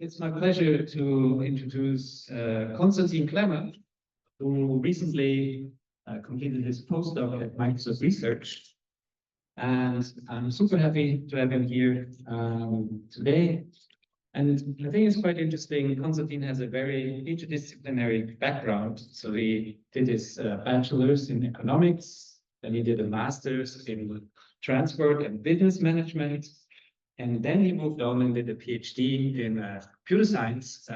It's my pleasure to introduce Konstantin Klemmer, who recently completed his postdoc at Microsoft Research. And I'm super happy to have him here today. And I think it's quite interesting. Konstantin has a very interdisciplinary background. So he did his bachelor's in economics, then he did a master's in transport and business management. And then he moved on and did a PhD in computer science,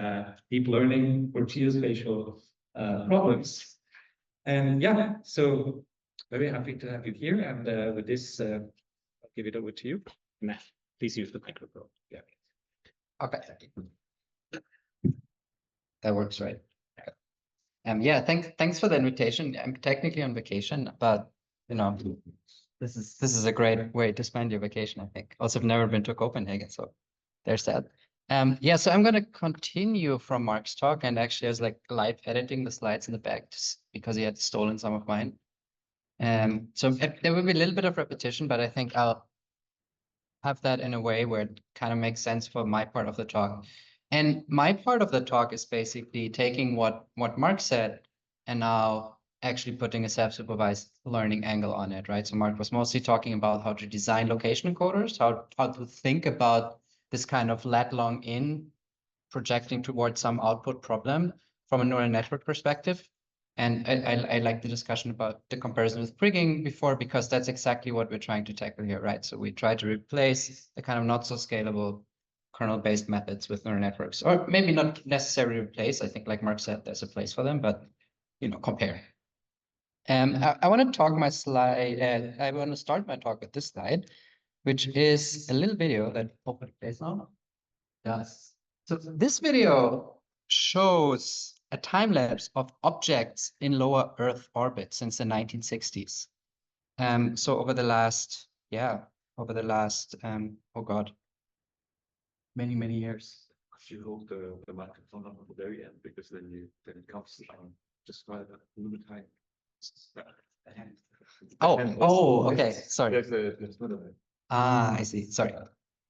deep learning for geospatial problems. And yeah, so very happy to have you here. And with this, I'll give it over to you. Matt, please use the microphone. Yeah. Okay. That works, right? Yeah, thanks for the invitation. I'm technically on vacation, but you know, this is a great way to spend your vacation, I think. Also, I've never been to Copenhagen, so there's that. Yeah, so I'm going to continue from Mark's talk, and actually I was like live editing the slides in the back just because he had stolen some of mine. So there will be a little bit of repetition, but I think I'll have that in a way where it kind of makes sense for my part of the talk. And my part of the talk is basically taking what Mark said and now actually putting a self-supervised learning angle on it, right? So Mark was mostly talking about how to design location encoders, how to think about this kind of lat-long in projecting towards some output problem from a neural network perspective. And I like the discussion about the comparison with prigging before, because that's exactly what we're trying to tackle here, right? So we try to replace the kind of not so scalable kernel-based methods with neural networks, or maybe not necessarily replace. I think, like Mark said, there's a place for them, but compare. I want to talk my slide. I want to start my talk with this slide, which is a little video that hopefully plays now. Yes. So this video shows a time lapse of objects in lower Earth orbit since the 1960s. So over the last, oh God, many years. You hold the microphone up at the very end, because then it comes just right a little bit high. Oh, okay. Sorry. There's none of it. I see. Sorry.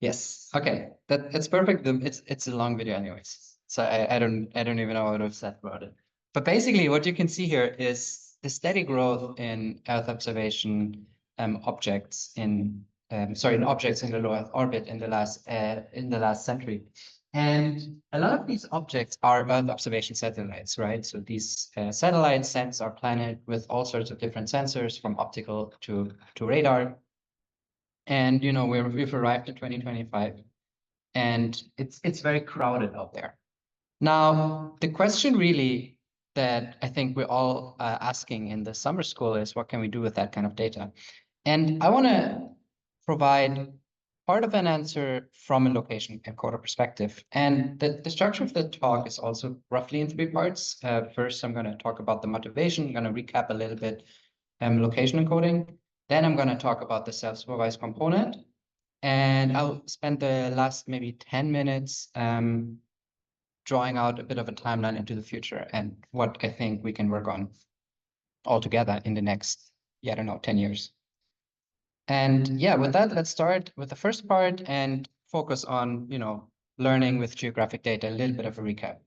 Yes. Okay. That's perfect. It's a long video anyways. So I don't even know what I've said about it. But basically what you can see here is the steady growth in Earth observation objects in objects in the low Earth orbit in the last century. And a lot of these objects are Earth observation satellites, right? So these satellites sense our planet with all sorts of different sensors, from optical to radar. And we've arrived in 2025, and it's very crowded out there. Now, the question really that I think we're all asking in the summer school is, what can we do with that kind of data? And I want to provide part of an answer from a location encoder perspective. And the structure of the talk is also roughly in 3 parts. First, I'm going to talk about the motivation. I'm going to recap a little bit location encoding. Then I'm going to talk about the self-supervised component. And I'll spend the last maybe 10 minutes drawing out a bit of a timeline into the future and what I think we can work on all together in the next, 10 years. And yeah, with that, let's start with the first part and focus on, learning with geographic data, a little bit of a recap.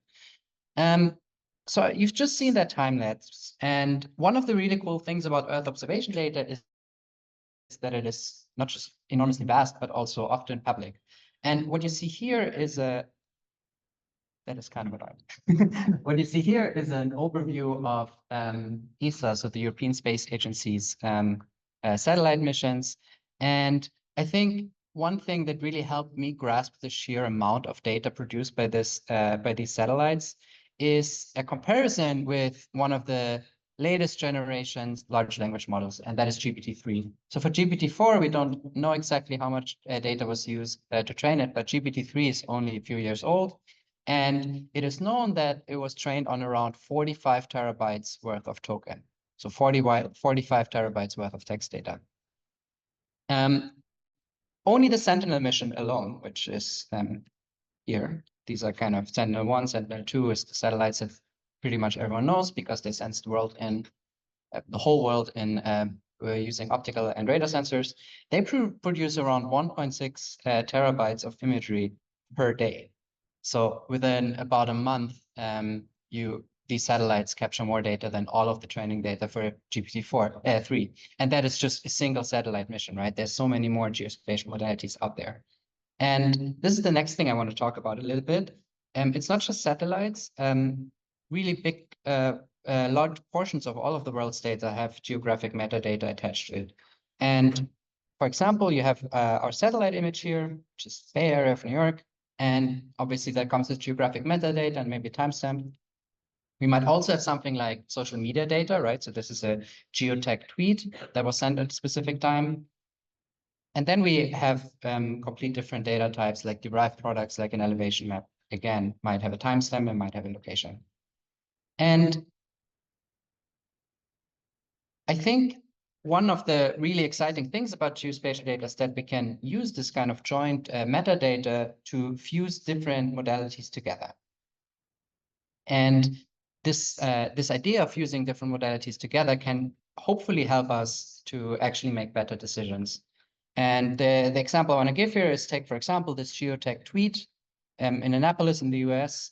So you've just seen that time lapse. And one of the really cool things about Earth observation data is that it is not just enormously vast, but also often public. And what you see here is that is kind of annoying. What you see here is an overview of ESA, so the European Space Agency's satellite missions. And I think one thing that really helped me grasp the sheer amount of data produced by these satellites is a comparison with one of the latest generations large language models, and that is GPT-3. So for GPT-4, we don't know exactly how much data was used to train it, but GPT-3 is only a few years old. And it is known that it was trained on around 45 terabytes worth of token. So 45 terabytes worth of text data. Only the Sentinel mission alone, which is here, these are kind of Sentinel-1, Sentinel-2 is the satellites that pretty much everyone knows, because they sense the world the whole world using optical and radar sensors. They produce around 1.6 terabytes of imagery per day. So within about a month, these satellites capture more data than all of the training data for GPT-3. And that is just a single satellite mission, right? There's so many more geospatial modalities out there. And this is the next thing I want to talk about a little bit. It's not just satellites. Really big, large portions of all of the world's data have geographic metadata attached to it. And for example, you have our satellite image here, which is Bay Area of New York. And obviously that comes with geographic metadata and maybe timestamp. We might also have something like social media data, right? So this is a geotag tweet that was sent at a specific time. And then we have complete different data types like derived products, like an elevation map, again, might have a timestamp and might have a location. And I think one of the really exciting things about geospatial data is that we can use this kind of joint metadata to fuse different modalities together. And this idea of fusing different modalities together can hopefully help us to actually make better decisions. And the example I want to give here is take, for example, this geotag tweet in Annapolis in the US.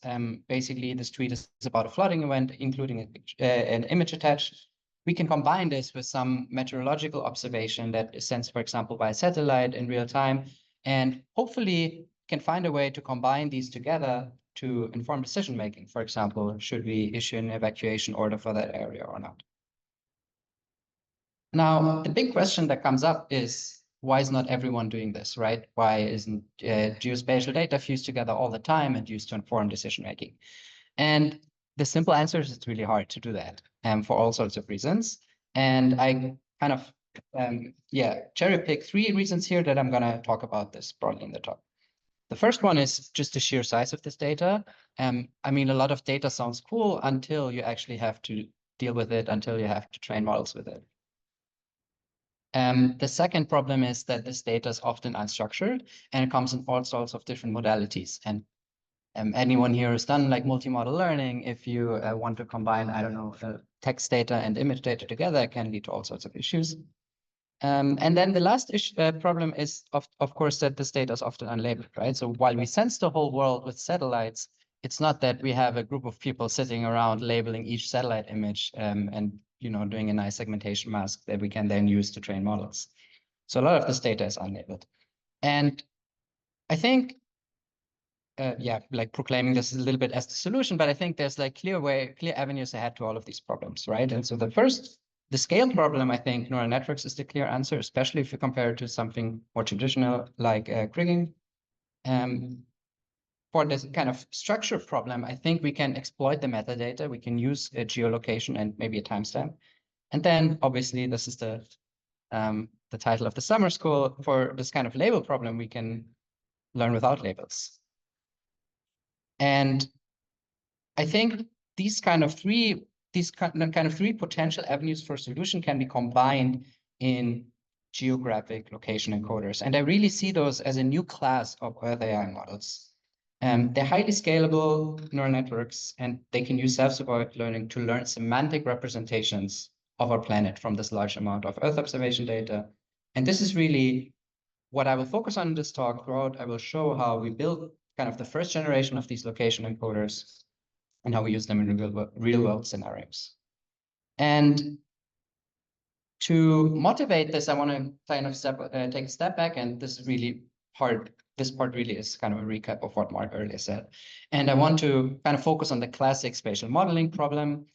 Basically, this tweet is about a flooding event, including an image attached. We can combine this with some meteorological observation that is sent, for example, by a satellite in real time, and hopefully can find a way to combine these together to inform decision making. For example, should we issue an evacuation order for that area or not? Now, the big question that comes up is, why is not everyone doing this, right? Why isn't geospatial data fused together all the time and used to inform decision making? And the simple answer is it's really hard to do that for all sorts of reasons. And I kind of, cherry pick 3 reasons here that I'm going to talk about this broadly in the talk. The first one is just the sheer size of this data. I mean, a lot of data sounds cool until you actually have to deal with it, until you have to train models with it. The second problem is that this data is often unstructured and it comes in all sorts of different modalities. And anyone here has done like multimodal learning, if you want to combine, I don't know, text data and image data together, it can lead to all sorts of issues. And then the last problem is, of course, that this data is often unlabeled, right? So while we sense the whole world with satellites, it's not that we have a group of people sitting around labeling each satellite image and doing a nice segmentation mask that we can then use to train models. So a lot of this data is unlabeled. And I think, like proclaiming this a little bit as the solution, but I think there's like clear avenues ahead to all of these problems, right? And so the scale problem, I think neural networks is the clear answer, especially if you compare it to something more traditional like kriging. For this kind of structure problem, I think we can exploit the metadata. We can use a geolocation and maybe a timestamp. And then obviously this is the title of the summer school. For this kind of label problem, we can learn without labels. And I think these kind of three potential avenues for solution can be combined in geographic location encoders. And I really see those as a new class of Earth AI models. They're highly scalable neural networks, and they can use self-supervised learning to learn semantic representations of our planet from this large amount of Earth observation data. And this is really what I will focus on in this talk. Throughout, I will show how we build kind of the first generation of these location encoders and how we use them in real-world scenarios. And to motivate this, I want to kind of take a step back, and this part really is kind of a recap of what Mark earlier said. And I want to kind of focus on the classic spatial modeling problem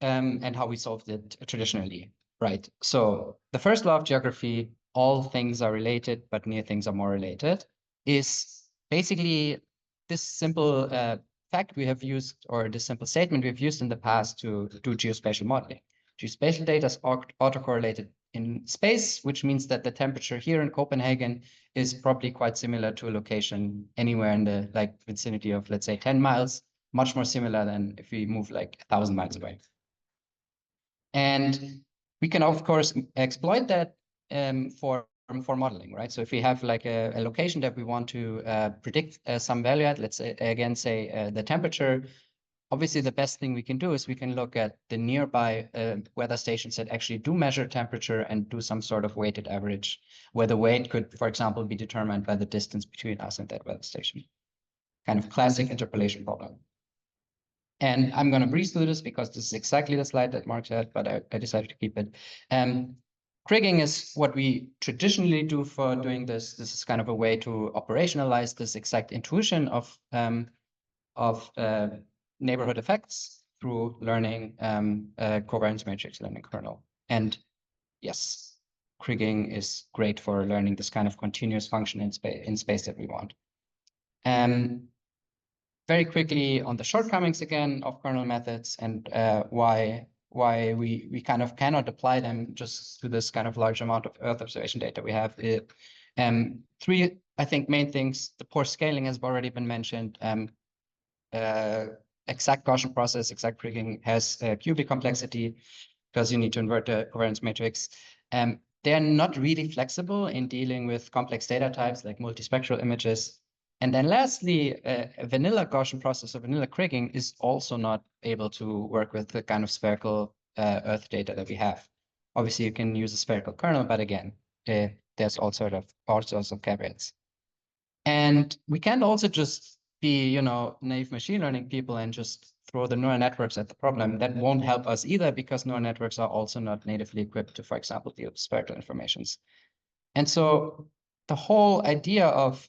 and how we solved it traditionally, right? So the first law of geography, all things are related, but near things are more related, is basically this simple fact we have used, or this simple statement we've used in the past to do geospatial modeling. Geospatial data is autocorrelated in space, which means that the temperature here in Copenhagen is probably quite similar to a location anywhere in the vicinity of, let's say, 10 miles, much more similar than if we move like 1,000 miles away. And we can, of course, exploit that for modeling, right? So if we have like a location that we want to predict some value at, let's say, again, say the temperature, obviously the best thing we can do is we can look at the nearby weather stations that actually do measure temperature and do some sort of weighted average, where the weight could, for example, be determined by the distance between us and that weather station. kind of classic interpolation problem. And I'm going to breeze through this because this is exactly the slide that Mark had, but I decided to keep it. Kriging is what we traditionally do for doing this. This is kind of a way to operationalize this exact intuition of neighborhood effects through learning covariance matrix learning kernel. And yes, Kriging is great for learning this kind of continuous function in space that we want. Very quickly on the shortcomings again of kernel methods and why we kind of cannot apply them just to this kind of large amount of Earth observation data we have. Three, I think, main things. The poor scaling has already been mentioned. Exact Gaussian process, exact Kriging has cubic complexity because you need to invert the covariance matrix. They're not really flexible in dealing with complex data types like multispectral images. And then lastly, a vanilla Gaussian process or vanilla Kriging is also not able to work with the kind of spherical Earth data that we have. Obviously, you can use a spherical kernel, but again, there's all sorts of caveats. And we can't also just be, naive machine learning people and just throw the neural networks at the problem. That won't help us either because neural networks are also not natively equipped to, for example, deal with spherical informations. And so the whole idea of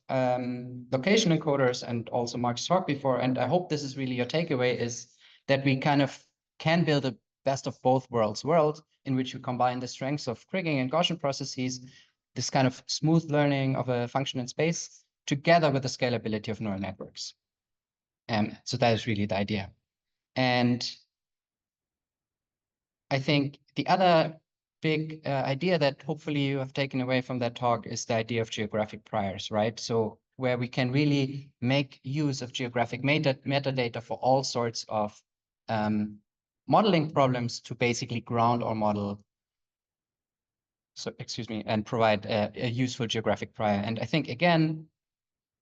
location encoders, and also Mark's talk before, and I hope this is really your takeaway, is that we kind of can build a best of both worlds world in which you combine the strengths of Kriging and Gaussian processes, this kind of smooth learning of a function in space, together with the scalability of neural networks. So that is really the idea. And I think the other big idea that hopefully you have taken away from that talk is the idea of geographic priors, right? So where we can really make use of geographic metadata for all sorts of modeling problems to basically ground our model, and provide a useful geographic prior. And I think, again,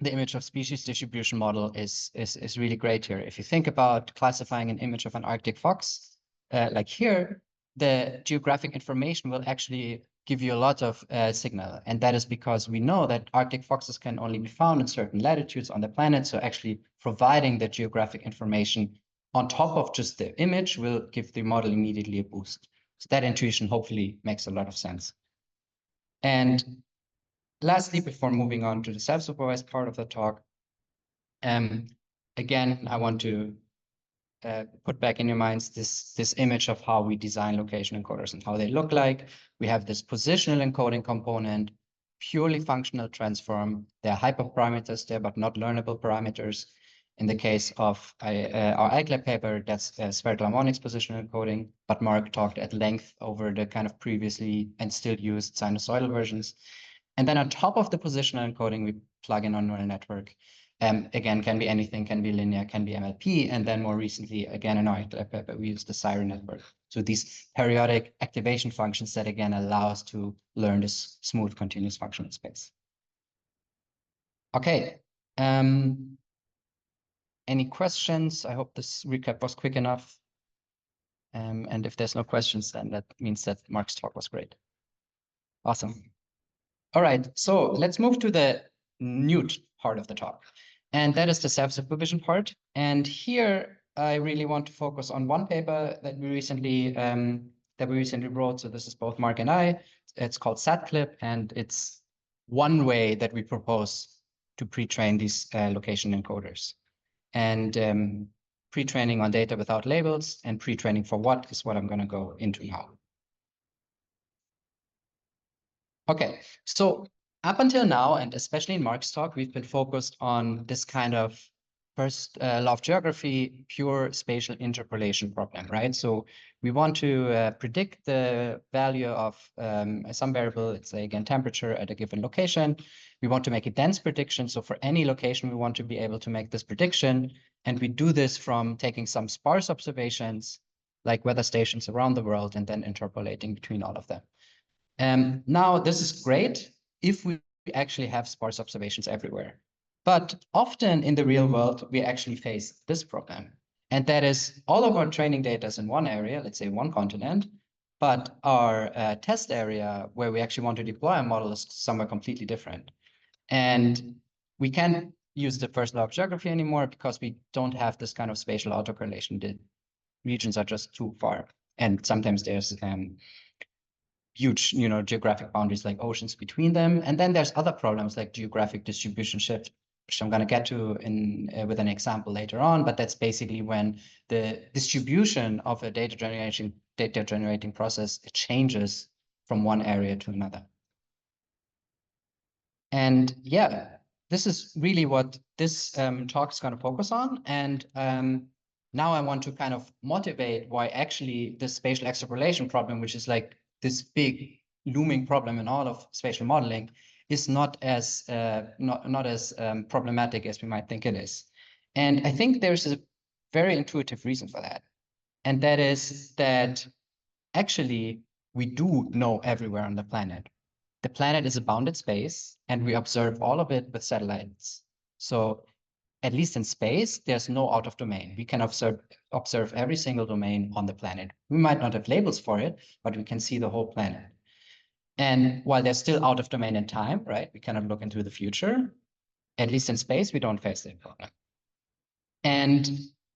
the image of species distribution model is really great here. If you think about classifying an image of an Arctic fox, like here, the geographic information will actually give you a lot of signal. And that is because we know that Arctic foxes can only be found in certain latitudes on the planet. So actually providing the geographic information on top of just the image will give the model immediately a boost. So that intuition hopefully makes a lot of sense. And lastly, before moving on to the self-supervised part of the talk, again, I want to put back in your minds this image of how we design location encoders and how they look like. We have this positional encoding component, purely functional transform. There are hyperparameters there, but not learnable parameters. In the case of our iClap paper, that's spherical harmonics positional encoding, but Mark talked at length over the kind of previously and still used sinusoidal versions. And then on top of the positional encoding, we plug in our neural network. Again, can be anything, can be linear, can be MLP. And then more recently, again, in our paper, we use the Siren network. So these periodic activation functions that, again, allow us to learn this smooth continuous functional space. Okay. Any questions? I hope this recap was quick enough. And if there's no questions, then that means that Mark's talk was great. Awesome. All right, so let's move to the newt part of the talk. And that is the self-supervision part. And here, I really want to focus on one paper that we recently wrote. So this is both Mark and I. It's called SatClip, and it's one way that we propose to pre-train these location encoders. And pre-training on data without labels and pre-training for what is what I'm going to go into now. Okay, so up until now, and especially in Mark's talk, we've been focused on this kind of first law of geography, pure spatial interpolation problem, right? So we want to predict the value of some variable, let's say again, temperature at a given location. We want to make a dense prediction. So for any location, we want to be able to make this prediction. And we do this from taking some sparse observations, like weather stations around the world, and then interpolating between all of them. Now, this is great if we actually have sparse observations everywhere. But often in the real world, we actually face this problem. And that is all of our training data is in one area, let's say one continent, but our test area where we actually want to deploy a model is somewhere completely different. And we can, use the first law of geography anymore because we don't have this kind of spatial autocorrelation. The regions are just too far. And sometimes there's huge, geographic boundaries like oceans between them. And then there's other problems like geographic distribution shift, which I'm going to get to with an example later on. But that's basically when the distribution of a data generating process changes from one area to another. And yeah, this is really what this talk is going to focus on. And now I want to kind of motivate why actually this spatial extrapolation problem, which is like this big looming problem in all of spatial modeling, is not as problematic as we might think it is. And I think there's a very intuitive reason for that. And that is that actually we do know everywhere on the planet. The planet is a bounded space, and we observe all of it with satellites. So at least in space, there's no out of domain. We can observe every single domain on the planet. We might not have labels for it, but we can see the whole planet. And while they're still out of domain in time, right, we cannot look into the future. At least in space, we don't face that problem. And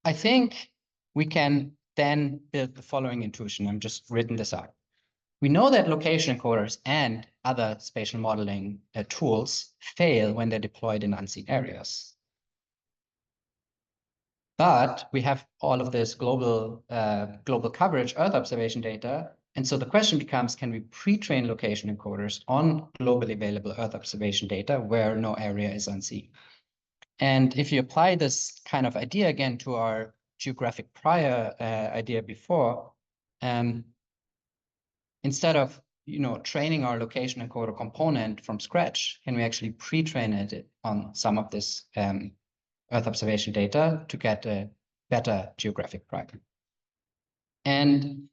I think we can then build the following intuition. I've just written this out. We know that location encoders and other spatial modeling tools fail when they're deployed in unseen areas. But we have all of this global coverage Earth observation data. And so the question becomes, can we pre-train location encoders on globally available Earth observation data where no area is unseen? And if you apply this kind of idea again to our geographic prior idea before, instead of training our location encoder component from scratch, can we actually pre-train it on some of this Earth observation data to get a better geographic prior? And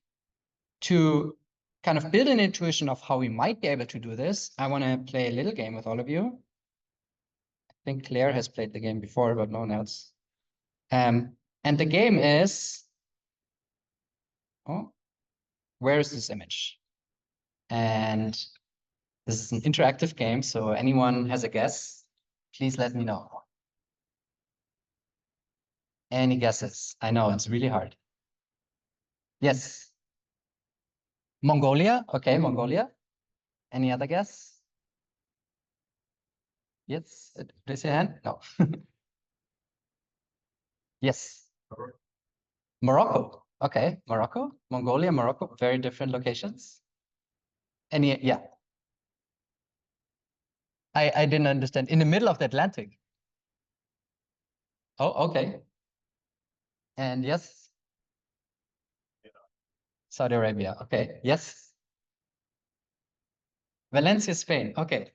to kind of build an intuition of how we might be able to do this, I want to play a little game with all of you. I think Claire has played the game before, but no one else. And the game is, where is this image? And this is an interactive game, so anyone has a guess, please let me know. Any guesses? I know, it's really hard. Yes. Mongolia? Okay, Mongolia. Any other guess? Yes, raise your hand. No. Yes. Morocco. Okay, Morocco, Mongolia, Morocco, very different locations. Any, yeah. I didn't understand. In the middle of the Atlantic. Oh, okay. And yes. Saudi Arabia. Okay. Yes. Valencia, Spain. Okay.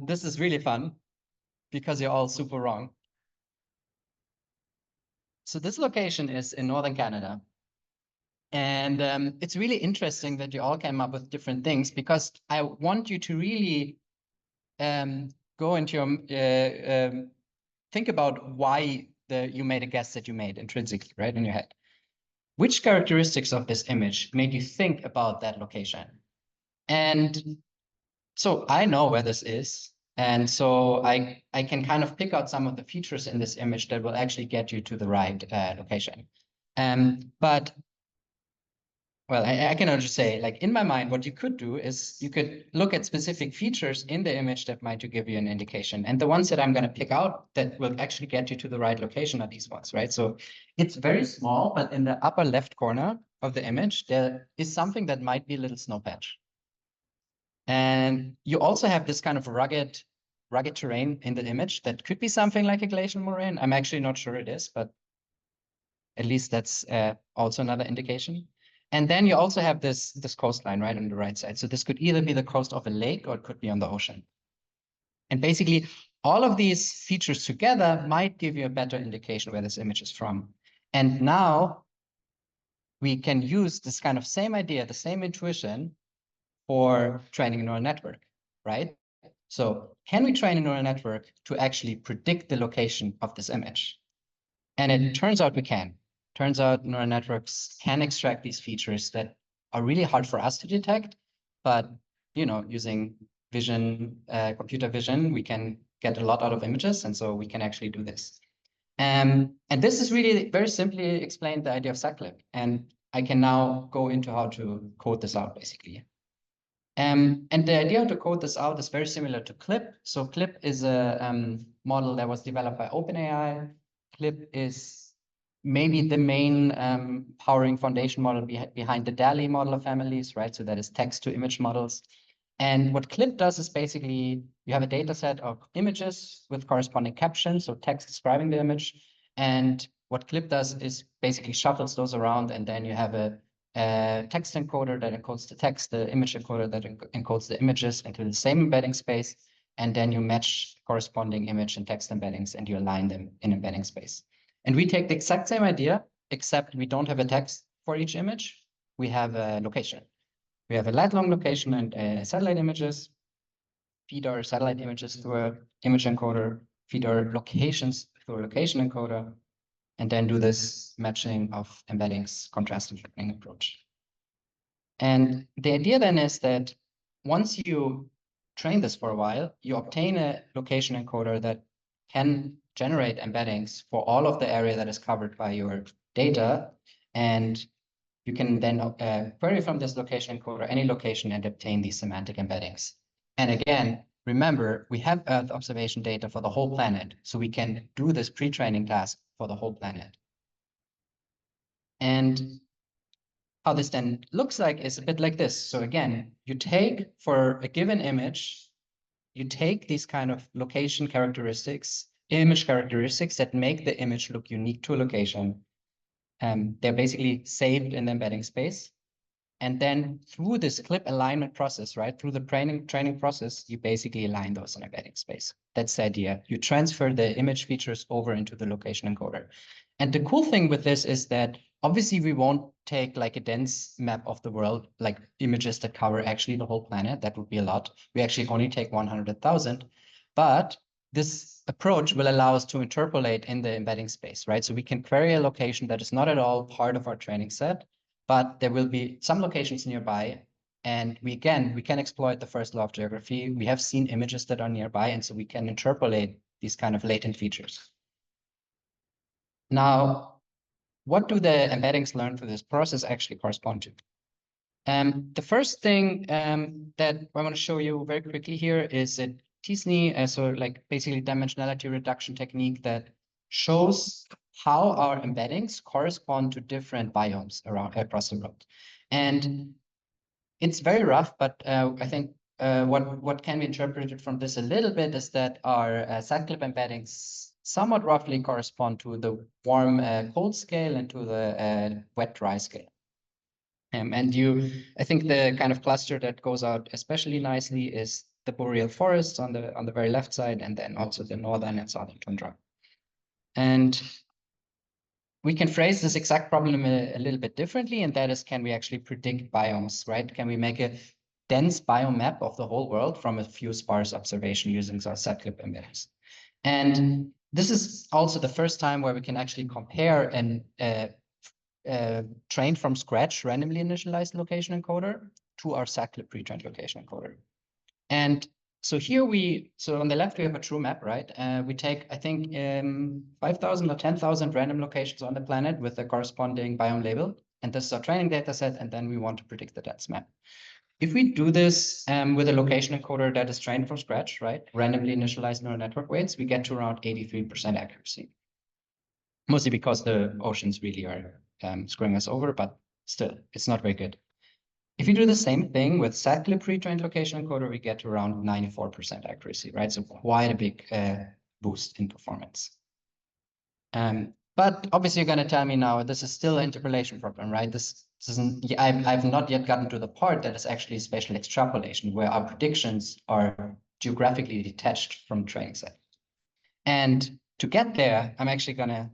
This is really fun because you're all super wrong. So this location is in northern Canada. And it's really interesting that you all came up with different things because I want you to really go into your, think about why you made a guess that you made intrinsically, right, in your head. Which characteristics of this image made you think about that location? And so I know where this is. And so I can kind of pick out some of the features in this image that will actually get you to the right location. But well, I can just say, like, in my mind, what you could do is you could look at specific features in the image that might give you an indication. And the ones that I'm going to pick out that will actually get you to the right location are these ones, right? So it's very small, but in the upper left corner of the image, there is something that might be a little snow patch. And you also have this kind of rugged terrain in the image that could be something like a glacial moraine. I'm actually not sure it is, but at least that's also another indication. And then you also have this coastline right on the right side. So this could either be the coast of a lake or it could be on the ocean. And basically, all of these features together might give you a better indication where this image is from. And now we can use this kind of same idea, the same intuition for training a neural network, right? So can we train a neural network to actually predict the location of this image? And it turns out we can. Turns out neural networks can extract these features that are really hard for us to detect, but using vision, computer vision, we can get a lot out of images, and so we can actually do this. And this is really very simply explained the idea of SACLIP, and I can now go into how to code this out, basically. And the idea to code this out is very similar to CLIP. So CLIP is a model that was developed by OpenAI. CLIP is maybe the main powering foundation model behind the DALL-E model of families, right? So that is text to image models. And what CLIP does is basically you have a data set of images with corresponding captions, so text describing the image. And what CLIP does is basically shuffles those around, and then you have a text encoder that encodes the text, the image encoder that encodes the images into the same embedding space, and then you match corresponding image and text embeddings and you align them in embedding space. And we take the exact same idea, except we don't have a text for each image. We have a location. We have a lat long location and satellite images, feed our satellite images through an image encoder, feed our locations through a location encoder, and then do this matching of embeddings contrastive learning approach. And the idea then is that once you train this for a while, you obtain a location encoder that can generate embeddings for all of the area that is covered by your data. And you can then query from this location encoder any location and obtain these semantic embeddings. And again, remember, we have Earth observation data for the whole planet, so we can do this pre-training task for the whole planet. And how this then looks like is a bit like this. So again, you take for a given image, you take these kind of location characteristics, image characteristics that make the image look unique to a location. They're basically saved in the embedding space. And then through this CLIP alignment process, right, through the training process, you basically align those in embedding space. That's the idea. You transfer the image features over into the location encoder. And the cool thing with this is that obviously we won't take like a dense map of the world, like images that cover actually the whole planet. That would be a lot. We actually only take 100,000. But this approach will allow us to interpolate in the embedding space, right? So we can query a location that is not at all part of our training set, but there will be some locations nearby. And we can exploit the first law of geography. We have seen images that are nearby, and so we can interpolate these kind of latent features. Now, what do the embeddings learned through this process actually correspond to? The first thing that I want to show you very quickly here is a TSNE, so like basically dimensionality reduction technique that shows how our embeddings correspond to different biomes across the world. And it's very rough, but I think what can be interpreted from this a little bit is that our SACLIP embeddings somewhat roughly correspond to the warm cold scale and to the wet dry scale. And I think the kind of cluster that goes out especially nicely is the boreal forests on the very left side, and then also the northern and southern tundra. And we can phrase this exact problem a little bit differently, and that is, can we actually predict biomes, right? Can we make a dense biome map of the whole world from a few sparse observations using our SACLIP embeddings? And this is also the first time where we can actually compare an trained from scratch randomly initialized location encoder to our SACLIP pre-trained location encoder. And so here so on the left, we have a true map, right? We take, I think, 5,000 or 10,000 random locations on the planet with the corresponding biome label. And this is our training data set. And then we want to predict the dense map. If we do this with a location encoder that is trained from scratch, right? Randomly initialized neural network weights, we get to around 83% accuracy. Mostly because the oceans really are screwing us over, but still, it's not very good. If you do the same thing with SACLIP pre-trained location encoder, we get to around 94% accuracy, right? So quite a big boost in performance. But obviously you're going to tell me now, this is still an interpolation problem, right? This isn't, I've not yet gotten to the part that is actually spatial extrapolation, where our predictions are geographically detached from training set. And to get there, I'm actually going to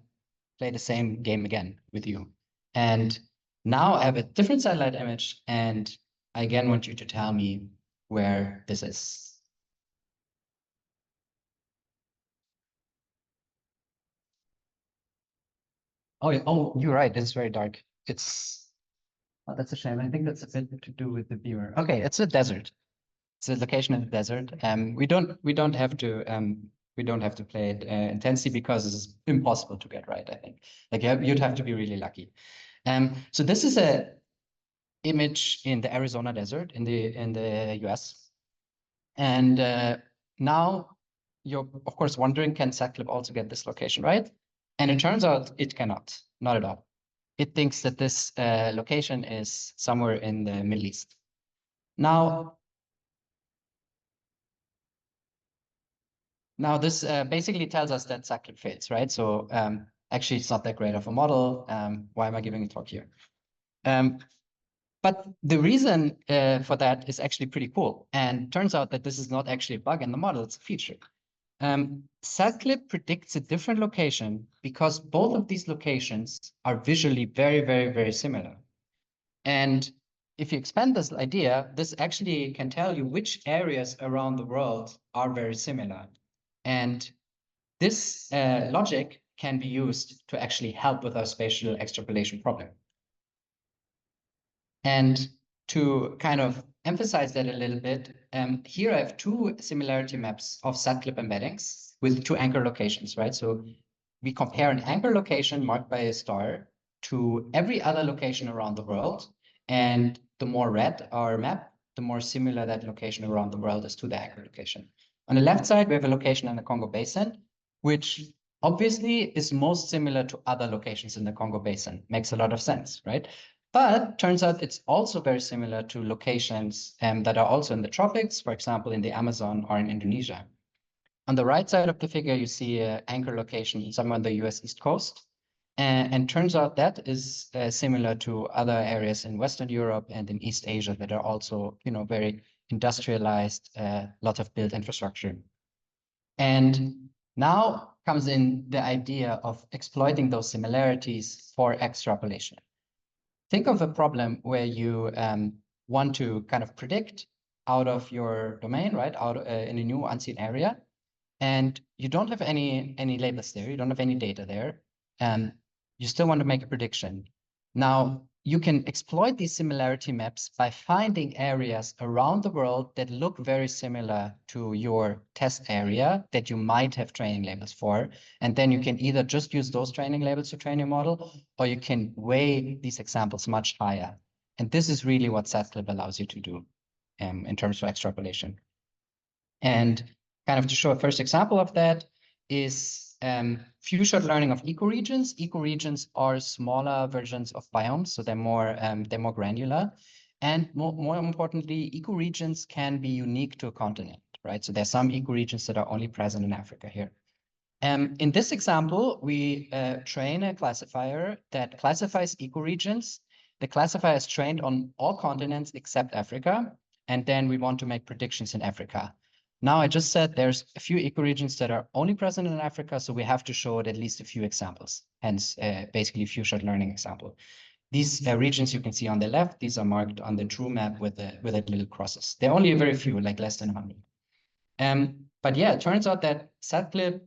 play the same game again with you. And now I have a different satellite image, and I again want you to tell me where this is. Oh, you're right. It's very dark. Oh, that's a shame. I think that's a bit to do with the viewer. Okay, it's a desert. It's a location in the desert. We don't have to We don't have to play it intensely because it's impossible to get right, I think. Like you'd have to be really lucky. So this is a image in the Arizona desert in the US. And now you're of course wondering, can SATclip also get this location right? And it turns out it cannot, not at all. It thinks that this location is somewhere in the Middle East. Now this basically tells us that SATclip fails, right? So actually it's not that great of a model. Why am I giving a talk here? But the reason for that is actually pretty cool. And turns out that this is not actually a bug in the model, it's a feature. SATclip predicts a different location because both of these locations are visually very, very, very similar. And if you expand this idea, this actually can tell you which areas around the world are very similar. And this logic can be used to actually help with our spatial extrapolation problem. And to kind of emphasize that a little bit, here I have two similarity maps of SATclip embeddings with two anchor locations, right? So we compare an anchor location marked by a star to every other location around the world. And the more red our map, the more similar that location around the world is to the anchor location. On the left side, we have a location in the Congo Basin, which obviously is most similar to other locations in the Congo Basin. Makes a lot of sense, right? But turns out it's also very similar to locations that are also in the tropics, for example, in the Amazon or in Indonesia. On the right side of the figure, you see an anchor location somewhere on the US East Coast. And turns out that is similar to other areas in Western Europe and in East Asia that are also, very industrialized, lots of built infrastructure. And now comes in the idea of exploiting those similarities for extrapolation. Think of a problem where you want to kind of predict out of your domain, right, out in a new unseen area, and you don't have any labels there, you don't have any data there, and you still want to make a prediction. Now, you can exploit these similarity maps by finding areas around the world that look very similar to your test area that you might have training labels for. And then you can either just use those training labels to train your model, or you can weigh these examples much higher. And this is really what SATclip allows you to do in terms of extrapolation. And kind of to show a first example of that is few-shot learning of ecoregions. Ecoregions are smaller versions of biomes, so they're more granular. And more importantly, ecoregions can be unique to a continent, right? So there's some ecoregions that are only present in Africa here. In this example, we train a classifier that classifies ecoregions. The classifier is trained on all continents except Africa, and then we want to make predictions in Africa. Now, I just said there's a few ecoregions that are only present in Africa, so we have to show it at least a few examples, hence basically few-shot learning example. These regions you can see on the left, these are marked on the true map with the little crosses. There are only a very few, like less than 100. But yeah, it turns out that SATclip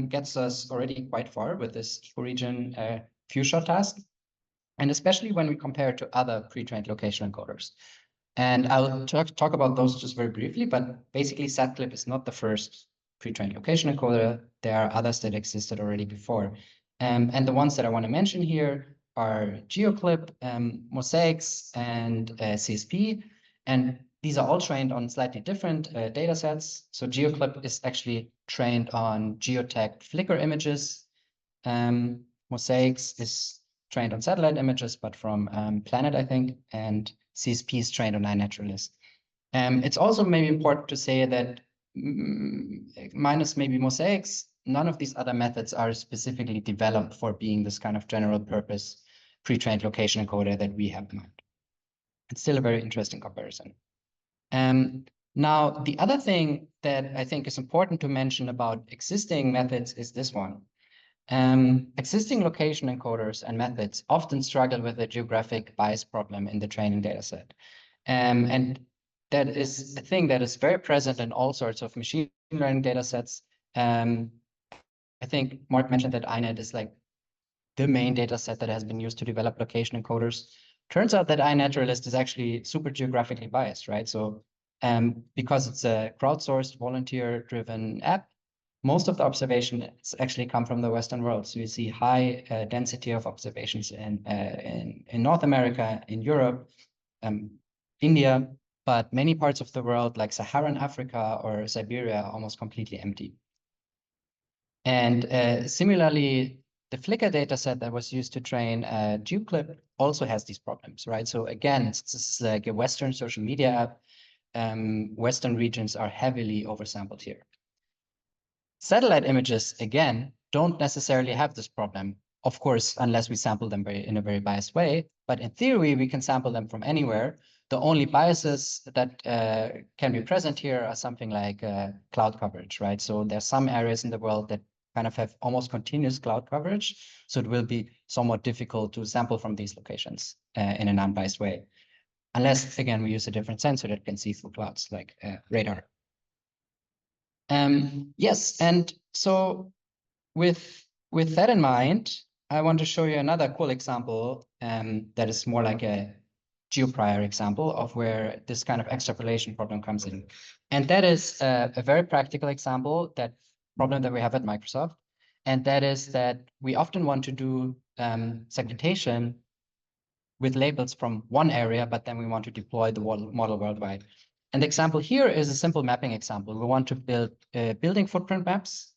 gets us already quite far with this ecoregion few-shot task, and especially when we compare it to other pre-trained location encoders. And I'll talk about those just very briefly, but basically SATclip is not the first pre-trained location encoder. There are others that existed already before. And the ones that I want to mention here are GeoClip, Mosaics, and CSP. And these are all trained on slightly different data sets. So GeoClip is actually trained on geotagged Flickr images. Mosaics is trained on satellite images, but from Planet, I think, and CSP is trained on iNaturalist. It's also maybe important to say that minus maybe Mosaics, none of these other methods are specifically developed for being this kind of general purpose pre-trained location encoder that we have in mind. It's still a very interesting comparison. Now, the other thing that I think is important to mention about existing methods is this one. Existing location encoders and methods often struggle with a geographic bias problem in the training dataset. And that is a thing that is very present in all sorts of machine learning datasets. I think Mark mentioned that INET is like the main dataset that has been used to develop location encoders. Turns out that iNaturalist is actually super geographically biased, right? So because it's a crowdsourced, volunteer-driven app, most of the observations actually come from the Western world. So you see high density of observations in North America, in Europe, India, but many parts of the world like Saharan Africa or Siberia are almost completely empty. And similarly, the Flickr data set that was used to train GeoClip also has these problems, right? So again, this is like a Western social media app. Western regions are heavily oversampled here. Satellite images, again, don't necessarily have this problem, of course, unless we sample them in a very biased way. But in theory, we can sample them from anywhere. The only biases that can be present here are something like cloud coverage, right? So there's some areas in the world that kind of have almost continuous cloud coverage. So it will be somewhat difficult to sample from these locations in an unbiased way. Unless, again, we use a different sensor that can see through clouds like radar. Yes, and so with that in mind, I want to show you another cool example that is more like a GeoPrior example of where this kind of extrapolation problem comes in. And that is a very practical example, that problem that we have at Microsoft. And that is that we often want to do segmentation with labels from one area, but then we want to deploy the model worldwide. And the example here is a simple mapping example. We want to build building footprint maps.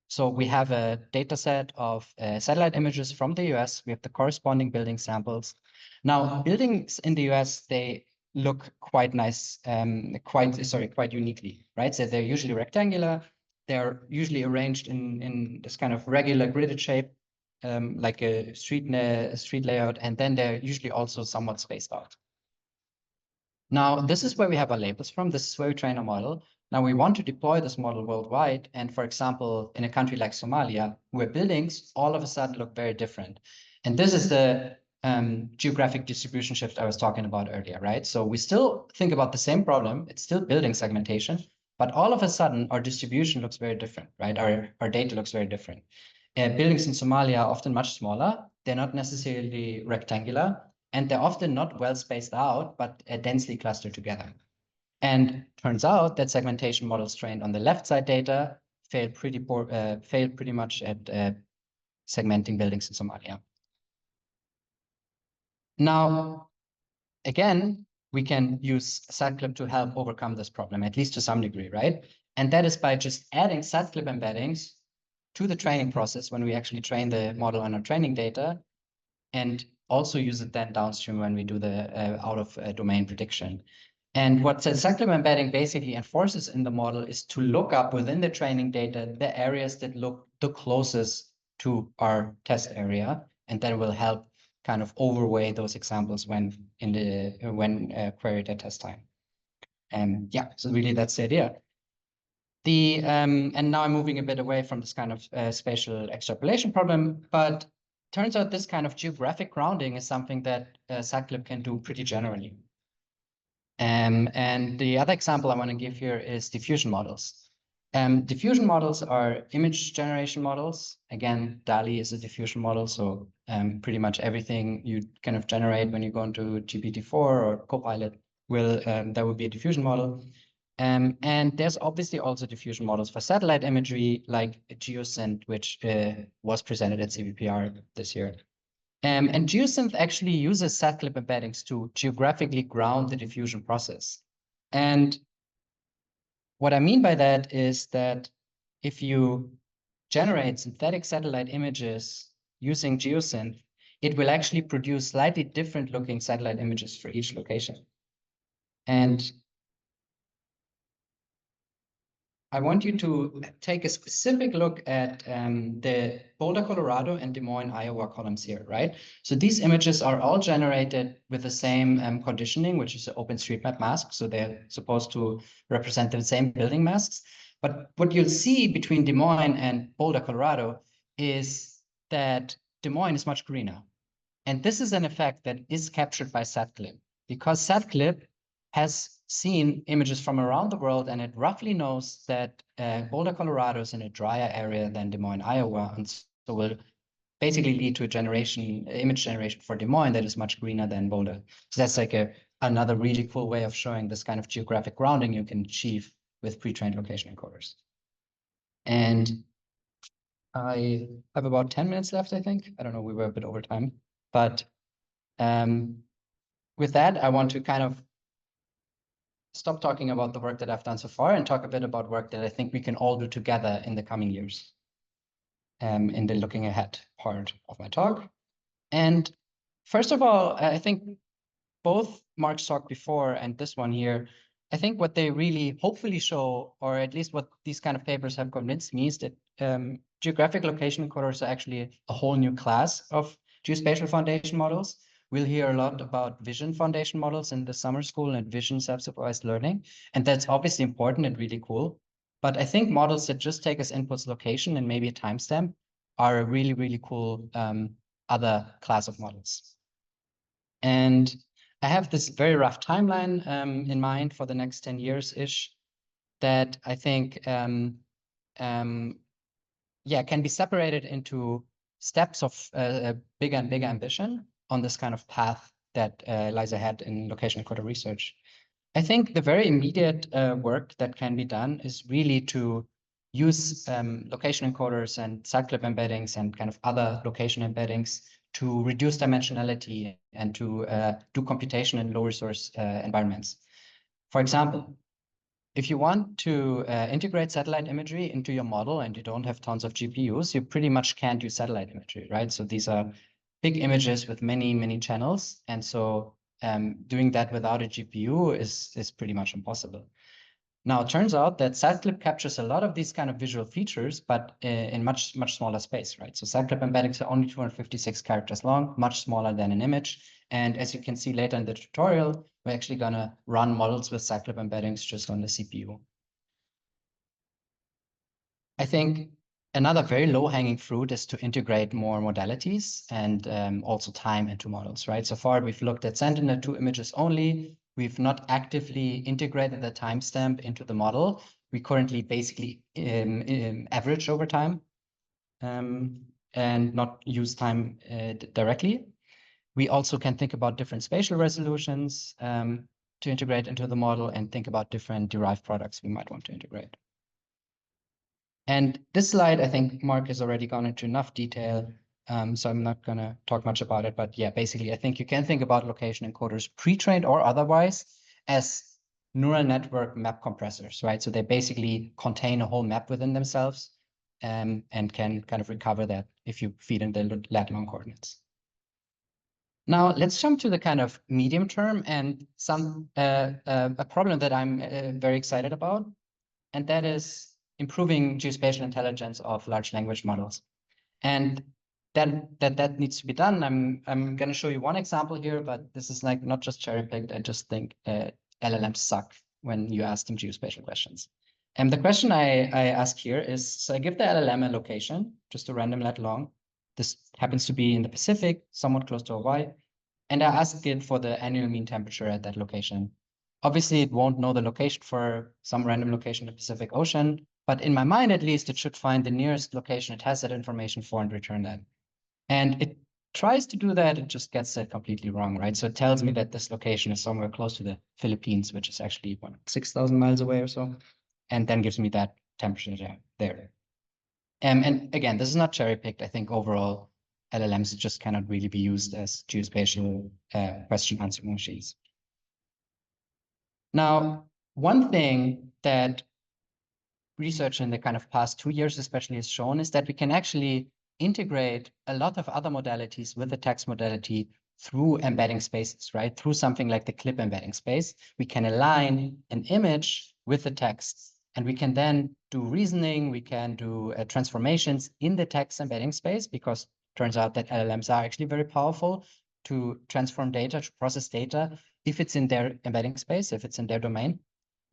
So we have a data set of satellite images from the US. We have the corresponding building samples. Now, buildings in the US, they look quite nice, quite uniquely, right? So they're usually rectangular. They're usually arranged in this kind of regular gridded shape, like a street layout, and then they're usually also somewhat spaced out. Now, this is where we have our labels from. This is where we train a model. Now we want to deploy this model worldwide. And for example, in a country like Somalia, where buildings all of a sudden look very different. And this is the geographic distribution shift I was talking about earlier, right? So we still think about the same problem. It's still building segmentation, but all of a sudden our distribution looks very different, right? Our data looks very different. Buildings in Somalia are often much smaller. They're not necessarily rectangular, and they're often not well spaced out, but densely clustered together. And turns out that segmentation models trained on the left side data failed pretty much at segmenting buildings in Somalia. Now, again, we can use SatClip to help overcome this problem, at least to some degree, right? And that is by just adding SatClip embeddings to the training process when we actually train the model on our training data, and also use it then downstream when we do the out-of-domain prediction. And what the SatClip embedding basically enforces in the model is to look up within the training data the areas that look the closest to our test area, and that will help kind of overweigh those examples when queried at test time. And yeah, so really that's the idea. And now I'm moving a bit away from this kind of spatial extrapolation problem, but turns out this kind of geographic grounding is something that SatClip can do pretty generally. And the other example I want to give here is diffusion models. Diffusion models are image generation models. Again, DALL-E is a diffusion model, so pretty much everything you kind of generate when you go into GPT-4 or Copilot that will be a diffusion model. And there's obviously also diffusion models for satellite imagery, like GeoSynth, which was presented at CVPR this year. And GeoSynth actually uses SatClip embeddings to geographically ground the diffusion process. And what I mean by that is that if you generate synthetic satellite images using GeoSynth, it will actually produce slightly different looking satellite images for each location. And I want you to take a specific look at the Boulder, Colorado and Des Moines, Iowa columns here, right? So these images are all generated with the same conditioning, which is an OpenStreetMap mask. So they're supposed to represent the same building masks. But what you'll see between Des Moines and Boulder, Colorado is that Des Moines is much greener. And this is an effect that is captured by SatClip, because SatClip has seen images from around the world, and it roughly knows that Boulder, Colorado is in a drier area than Des Moines, Iowa, and so will basically lead to image generation for Des Moines that is much greener than Boulder. So that's like another really cool way of showing this kind of geographic grounding you can achieve with pre-trained location encoders. And I have about 10 minutes left, I think. I don't know, we were a bit over time. But with that, I want to kind of stop talking about the work that I've done so far and talk a bit about work that I think we can all do together in the coming years, in the looking ahead part of my talk. And first of all, I think both Mark's talk before and this one here, I think what they really hopefully show, or at least what these kind of papers have convinced me, is that geographic location encoders are actually a whole new class of geospatial foundation models. We'll hear a lot about vision foundation models in the summer school and vision self-supervised learning. And that's obviously important and really cool. But I think models that just take as inputs location and maybe a timestamp are a really, really cool other class of models. And I have this very rough timeline in mind for the next 10 years-ish that I think can be separated into steps of bigger and bigger ambition on this kind of path that lies ahead in location encoder research. I think the very immediate work that can be done is really to use location encoders and cyclip embeddings and kind of other location embeddings to reduce dimensionality and to do computation in low resource environments. For example, if you want to integrate satellite imagery into your model and you don't have tons of GPUs, you pretty much can't use satellite imagery, right? So these are big images with many, many channels. And so doing that without a GPU is pretty much impossible. Now, it turns out that cyclip captures a lot of these kind of visual features, but in much smaller space, right? So cyclip embeddings are only 256 characters long, much smaller than an image. And as you can see later in the tutorial, we're actually going to run models with cyclip embeddings just on the CPU. I think another very low-hanging fruit is to integrate more modalities and also time into models, right? So far, we've looked at Sentinel-2 images only. We've not actively integrated the timestamp into the model. We currently basically average over time and not use time directly. We also can think about different spatial resolutions to integrate into the model and think about different derived products we might want to integrate. And this slide, I think Mark has already gone into enough detail, so I'm not going to talk much about it. But yeah, basically, I think you can think about location encoders, pre-trained or otherwise, as neural network map compressors, right? So they basically contain a whole map within themselves and can kind of recover that if you feed in the lat long coordinates. Now, let's jump to the kind of medium term and a problem that I'm very excited about, and that is improving geospatial intelligence of large language models. And that needs to be done. I'm going to show you one example here, but this is like not just cherry picked. I just think LLMs suck when you ask them geospatial questions. And the question I ask here is, so I give the LLM a location, just a random lat long. This happens to be in the Pacific, somewhat close to Hawaii. And I ask it for the annual mean temperature at that location. Obviously, it won't know the location for some random location in the Pacific Ocean, but in my mind, at least, it should find the nearest location it has that information for and return that. And it tries to do that, it just gets that completely wrong, right? So it tells me that this location is somewhere close to the Philippines, which is actually 6,000 miles away or so, and then gives me that temperature there. And again, this is not cherry-picked. I think overall, LLMs just cannot really be used as geospatial question answering machines. Now, one thing that research in the kind of past 2 years especially has shown is that we can actually integrate a lot of other modalities with the text modality through embedding spaces, right? Through something like the clip embedding space, we can align an image with the text, and we can then do reasoning, we can do transformations in the text embedding space, because it turns out that LLMs are actually very powerful to transform data, to process data, if it's in their embedding space, if it's in their domain.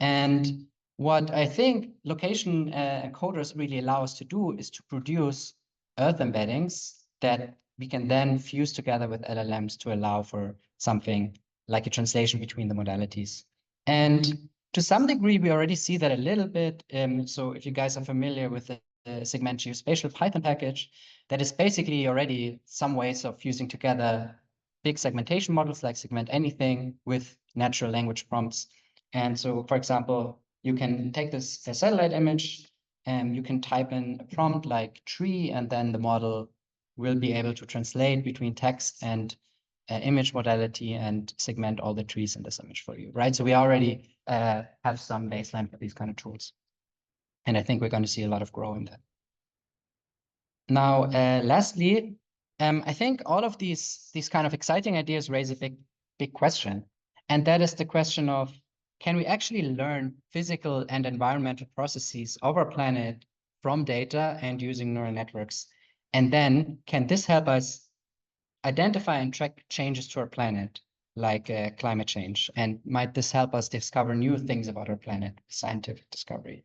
And what I think location encoders really allow us to do is to produce earth embeddings that we can then fuse together with LLMs to allow for something like a translation between the modalities. And to some degree, we already see that a little bit. So if you guys are familiar with the Segment Geospatial Python package, that is basically already some ways of fusing together big segmentation models like Segment Anything with natural language prompts. And so, for example, you can take this satellite image you can type in a prompt like tree, and then the model will be able to translate between text and image modality and segment all the trees in this image for you, right? So we already have some baseline for these kind of tools. And I think we're going to see a lot of growth in that. Now, lastly, I think all of these kind of exciting ideas raise a big question. And that is the question of, can we actually learn physical and environmental processes of our planet from data and using neural networks? And then can this help us identify and track changes to our planet, like climate change? And might this help us discover new things about our planet, scientific discovery?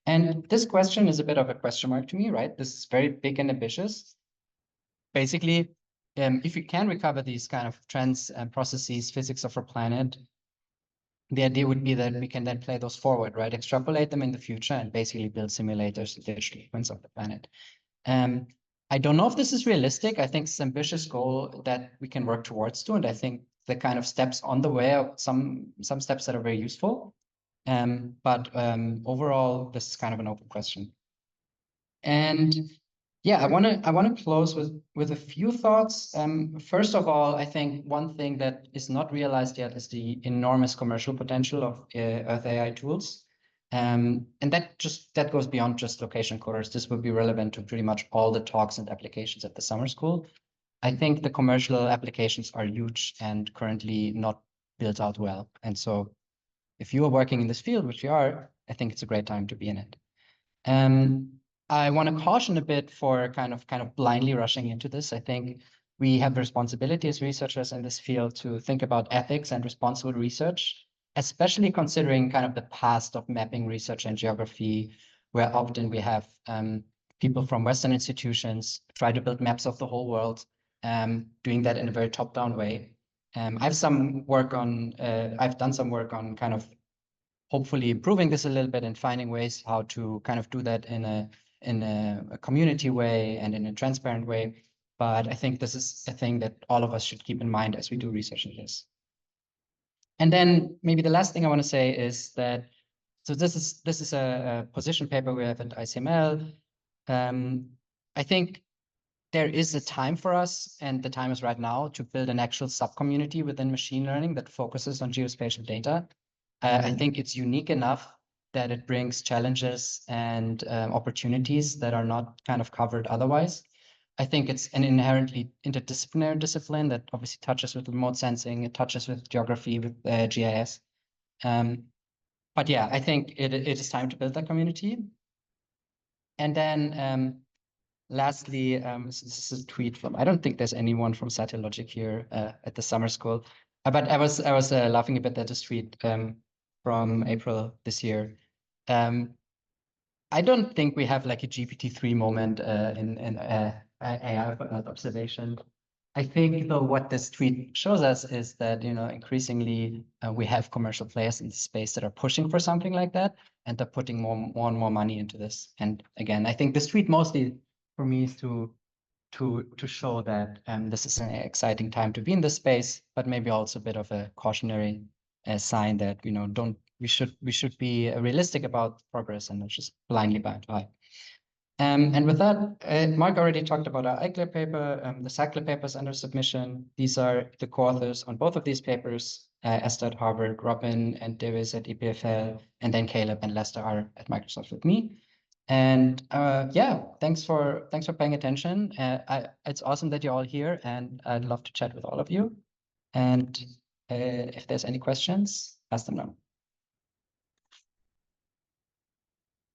And this question is a bit of a question mark to me, right? This is very big and ambitious. Basically, if you can recover these kind of trends and processes, physics of our planet, the idea would be that we can then play those forward, right? Extrapolate them in the future and basically build simulators, digital twins of the planet. I don't know if this is realistic. I think it's an ambitious goal that we can work towards to, and I think the kind of steps on the way are some steps that are very useful. But overall, this is kind of an open question. And yeah, I want to close with a few thoughts. First of all, I think one thing that is not realized yet is the enormous commercial potential of Earth AI tools. And that goes beyond just location coders. This would be relevant to pretty much all the talks and applications at the summer school. I think the commercial applications are huge and currently not built out well. And so if you are working in this field, which you are, I think it's a great time to be in it. I want to caution a bit for kind of blindly rushing into this. I think we have the responsibility as researchers in this field to think about ethics and responsible research, especially considering kind of the past of mapping research and geography, where often we have people from Western institutions try to build maps of the whole world, doing that in a very top-down way. I've done some work on kind of hopefully improving this a little bit and finding ways how to kind of do that in a community way and in a transparent way. But I think this is a thing that all of us should keep in mind as we do research in this. And then maybe the last thing I want to say is that, so this is a position paper we have at ICML. I think there is a time for us, and the time is right now, to build an actual sub-community within machine learning that focuses on geospatial data. I think it's unique enough that it brings challenges and opportunities that are not kind of covered otherwise. I think it's an inherently interdisciplinary discipline that obviously touches with remote sensing, it touches with geography, with GIS. But yeah, I think it is time to build that community. And then lastly, this is a tweet from, I don't think there's anyone from Satellogic here at the summer school, but I was laughing a bit at this tweet from April this year. I don't think we have like a GPT-3 moment in AI observation. I think though what this tweet shows us is that, you know, increasingly we have commercial players in the space that are pushing for something like that, and they're putting more and more money into this. And again, I think this tweet mostly for me is to show that this is an exciting time to be in this space, but maybe also a bit of a cautionary sign that, you know, we should be realistic about progress and not just blindly buy. And with that, Mark already talked about our ICLR paper, the SACLR papers under submission. These are the co-authors on both of these papers, Esther at Harvard, Robin and Davis at EPFL, and then Caleb and Lester are at Microsoft with me. And yeah, thanks for paying attention. It's awesome that you're all here, and I'd love to chat with all of you. And if there's any questions, ask them now.